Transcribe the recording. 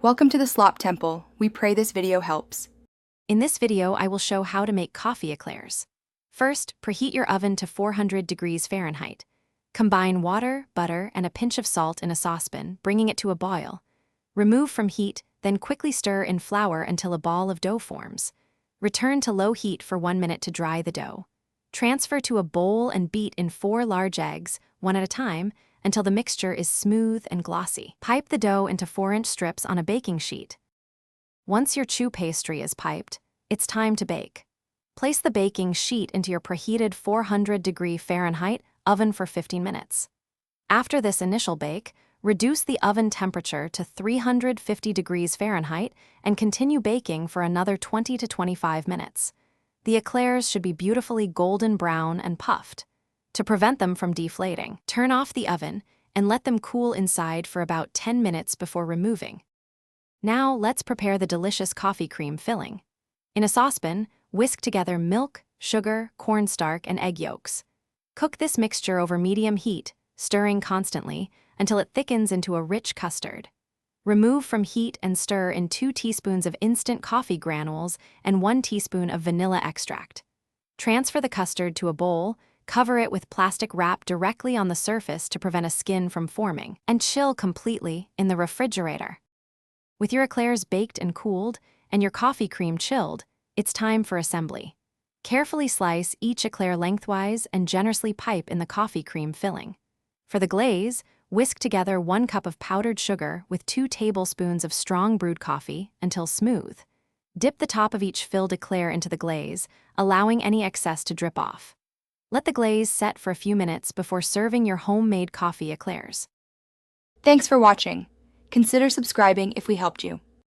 Welcome to the Slop Temple. We pray this video helps. In this video, I will show how to make coffee eclairs. First, preheat your oven to 400 degrees Fahrenheit. Combine water, butter, and a pinch of salt in a saucepan, bringing it to a boil. Remove from heat, then quickly stir in flour until a ball of dough forms. Return to low heat for 1 minute to dry the dough. Transfer to a bowl and beat in 4 large eggs, one at a time, until the mixture is smooth and glossy. Pipe the dough into 4-inch strips on a baking sheet. Once your chew pastry is piped, it's time to bake. Place the baking sheet into your preheated 400 degree Fahrenheit oven for 15 minutes. After this initial bake, reduce the oven temperature to 350 degrees Fahrenheit and continue baking for another 20 to 25 minutes. The eclairs should be beautifully golden brown and puffed. To prevent them from deflating, turn off the oven and let them cool inside for about 10 minutes before removing. Now let's prepare the delicious coffee cream filling. In a saucepan, whisk together milk, sugar, cornstarch, and egg yolks. Cook this mixture over medium heat, stirring constantly, until it thickens into a rich custard. Remove from heat and stir in 2 teaspoons of instant coffee granules and 1 teaspoon of vanilla extract. Transfer the custard to a bowl, cover it with plastic wrap directly on the surface to prevent a skin from forming, and chill completely in the refrigerator. With your eclairs baked and cooled, and your coffee cream chilled, it's time for assembly. Carefully slice each eclair lengthwise and generously pipe in the coffee cream filling. For the glaze, whisk together 1 cup of powdered sugar with 2 tablespoons of strong brewed coffee until smooth. Dip the top of each filled eclair into the glaze, allowing any excess to drip off. Let the glaze set for a few minutes before serving your homemade coffee eclairs. Thanks for watching. Consider subscribing if we helped you.